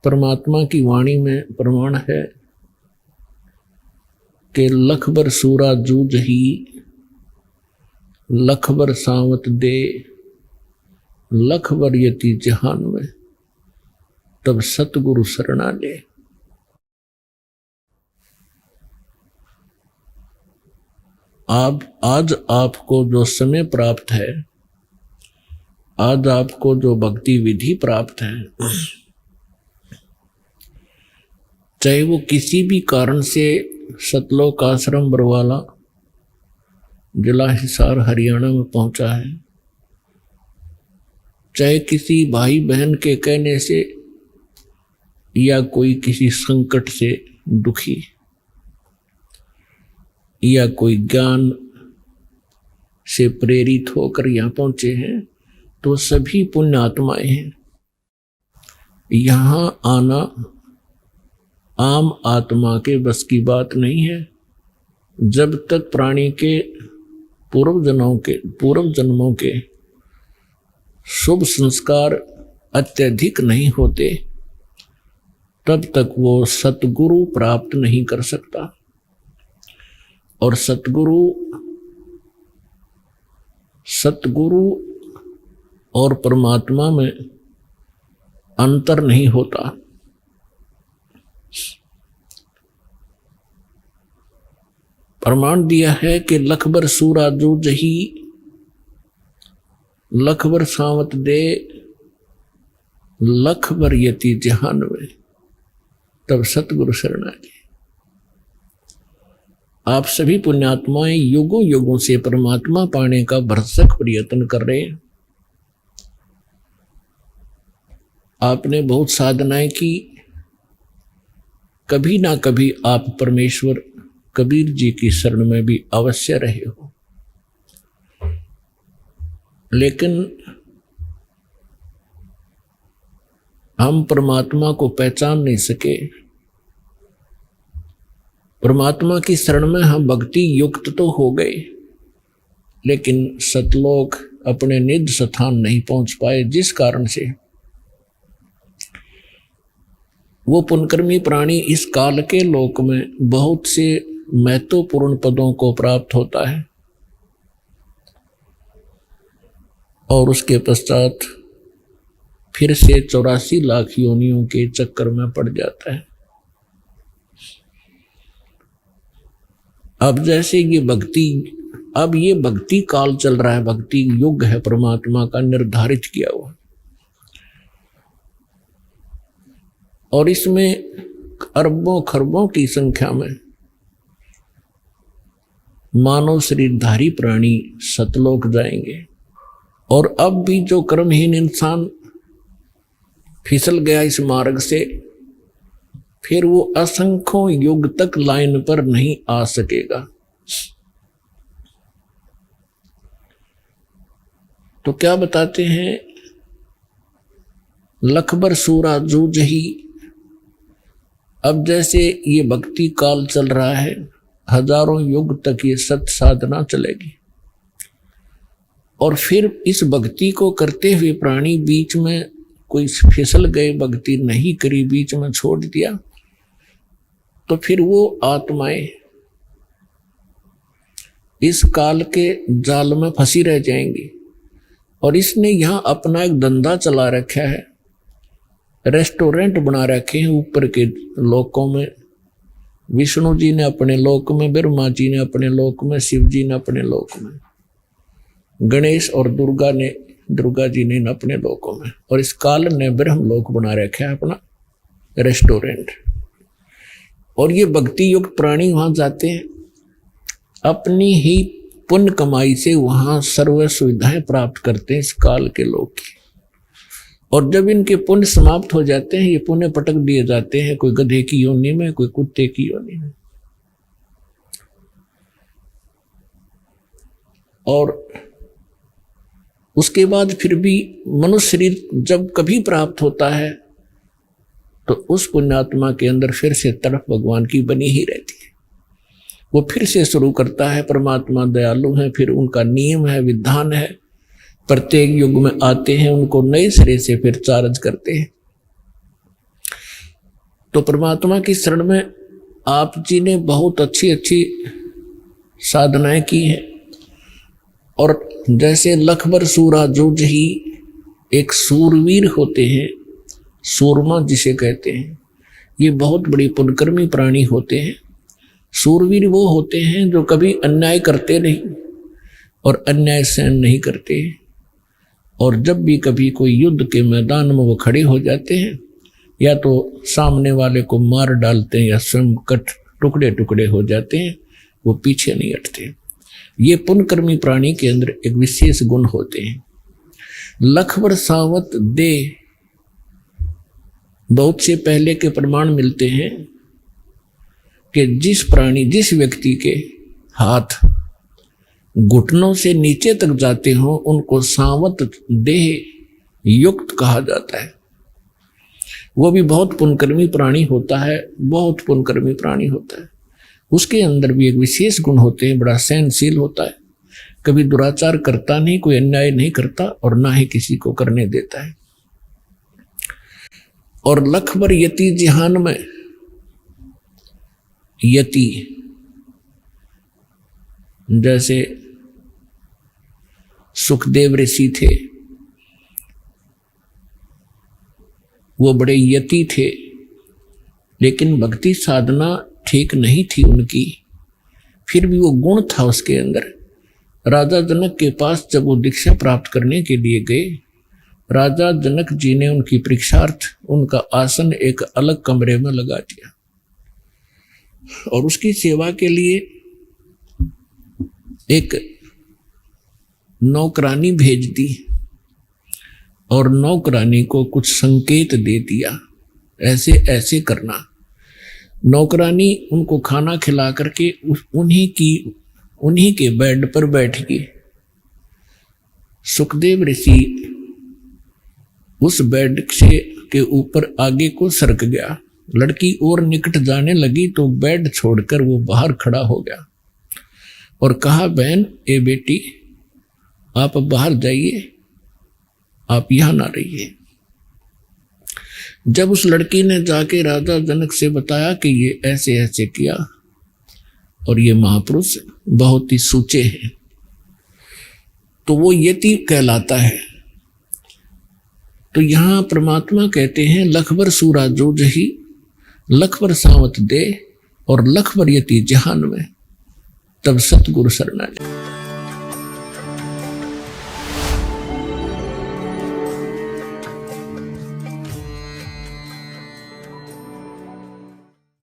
परमात्मा की वाणी में प्रमाण है कि लखबर सूरा जूझ ही लखबर सावत दे लखबर यति जहान में तब सतगुरु शरणा ले। आज आपको जो समय प्राप्त है, आज आपको जो भक्ति विधि प्राप्त है, चाहे वो किसी भी कारण से सतलोक आश्रम बरवाला जिला हिसार हरियाणा में पहुंचा है, चाहे किसी भाई बहन के कहने से या कोई किसी संकट से दुखी या कोई ज्ञान से प्रेरित होकर यहाँ पहुंचे हैं, तो सभी पुण्य आत्माएं हैं। यहाँ आना आम आत्मा के बस की बात नहीं है। जब तक प्राणी के पूर्व जन्मों के शुभ संस्कार अत्यधिक नहीं होते, तब तक वो सतगुरु प्राप्त नहीं कर सकता। और सतगुरु और परमात्मा में अंतर नहीं होता। प्रमाण दिया है कि लखबर सूरा जूझ ही लखबर सावत दे लखबर यति जहान में तब सतगुरु शरणा ले। आप सभी पुण्यात्माएं युगों युगों से परमात्मा पाने का भरसक प्रयत्न कर रहे हैं। आपने बहुत साधनाएं की, कभी ना कभी आप परमेश्वर कबीर जी की शरण में भी अवश्य रहे हो, लेकिन हम परमात्मा को पहचान नहीं सके। परमात्मा की शरण में हम भक्ति युक्त तो हो गए, लेकिन सतलोक अपने निज स्थान नहीं पहुंच पाए, जिस कारण से वो पुण्यकर्मी प्राणी इस काल के लोक में बहुत से महत्वपूर्ण पदों को प्राप्त होता है और उसके पश्चात फिर से 84 लाख योनियों के चक्कर में पड़ जाता है। अब जैसे ये भक्ति काल चल रहा है, भक्ति युग है परमात्मा का निर्धारित किया हुआ, और इसमें अरबों खरबों की संख्या में मानव शरीरधारी प्राणी सतलोक जाएंगे। और अब भी जो कर्महीन इंसान फिसल गया इस मार्ग से, फिर वो असंख्यों युग तक लाइन पर नहीं आ सकेगा। तो क्या बताते हैं, लखबर सूरा जूझ ही। अब जैसे ये भक्ति काल चल रहा है, हजारों युग तक ये सत साधना चलेगी, और फिर इस भक्ति को करते हुए प्राणी बीच में कोई फिसल गए, भक्ति नहीं करी, बीच में छोड़ दिया, तो फिर वो आत्माएं इस काल के जाल में फंसी रह जाएंगी। और इसने यहाँ अपना एक धंधा चला रखा है, रेस्टोरेंट बना रखे हैं ऊपर के लोकों में। विष्णु जी ने अपने लोक में, ब्रह्मा जी ने अपने लोक में, शिव जी ने अपने लोक में, गणेश और दुर्गा जी ने अपने लोकों में, और इस काल ने ब्रह्म लोक बना रखा है अपना रेस्टोरेंट। और ये भक्ति युक्त प्राणी वहां जाते हैं, अपनी ही पुण्य कमाई से वहां सर्व सुविधाएं प्राप्त करते हैं इस काल के लोग की। और जब इनके पुण्य समाप्त हो जाते हैं, ये पुण्य पटक दिए जाते हैं, कोई गधे की योनि में, कोई कुत्ते की योनि में। और उसके बाद फिर भी मनुष्य शरीर जब कभी प्राप्त होता है, तो उस पुण्यात्मा के अंदर फिर से तड़प भगवान की बनी ही रहती है। वो फिर से शुरू करता है, परमात्मा दयालु है, फिर उनका नियम है, विधान है, प्रत्येक युग में आते हैं, उनको नए सिरे से फिर चार्ज करते हैं। तो परमात्मा की शरण में आप जी ने बहुत अच्छी अच्छी साधनाएं की हैं। और जैसे लखबर सूरा जूझ ही, एक सूरवीर होते हैं, सूरमा जिसे कहते हैं, ये बहुत बड़ी पुण्यकर्मी प्राणी होते हैं। सूरवीर वो होते हैं जो कभी अन्याय करते नहीं और अन्याय सहन नहीं करते, और जब भी कभी कोई युद्ध के मैदान में वो खड़े हो जाते हैं, या तो सामने वाले को मार डालते हैं या स्वयं कट टुकड़े टुकड़े हो जाते हैं, वो पीछे नहीं हटते। ये पुण्यकर्मी प्राणी के अंदर एक विशेष गुण होते हैं। लखबर सावत दे, बहुत से पहले के प्रमाण मिलते हैं कि जिस व्यक्ति के हाथ घुटनों से नीचे तक जाते हो उनको सावत देह युक्त कहा जाता है। वो भी बहुत पुण्यकर्मी प्राणी होता है, बहुत पुण्यकर्मी प्राणी होता है। उसके अंदर भी एक विशेष गुण होते हैं, बड़ा सहनशील होता है, कभी दुराचार करता नहीं, कोई अन्याय नहीं करता और ना ही किसी को करने देता है। और लखबर यति जिहान में, यति जैसे सुखदेव ऋषि थे, वो बड़े यति थे, लेकिन भक्ति साधना ठीक नहीं थी उनकी, फिर भी वो गुण था उसके अंदर। राजा जनक के पास जब वो दीक्षा प्राप्त करने के लिए गए, राजा जनक जी ने उनकी परीक्षार्थ उनका आसन एक अलग कमरे में लगा दिया और उसकी सेवा के लिए एक नौकरानी भेज दी और नौकरानी को कुछ संकेत दे दिया, ऐसे ऐसे करना। नौकरानी उनको खाना खिला करके उन्हीं के बेड पर बैठ गई। सुखदेव ऋषि उस बेड से के ऊपर आगे को सरक गया। लड़की और निकट जाने लगी तो बेड छोड़कर वो बाहर खड़ा हो गया और कहा, बहन ए बेटी, आप बाहर जाइए, आप यहां ना रहिए। जब उस लड़की ने जाके राजा जनक से बताया कि ये ऐसे ऐसे किया और ये महापुरुष बहुत ही सूचे हैं, तो वो यति कहलाता है। तो यहां परमात्मा कहते हैं लखबर सूरा जूझ ही, लखबर सावत दे और लखबर यति जहान में, तब सतगुरु शरणा।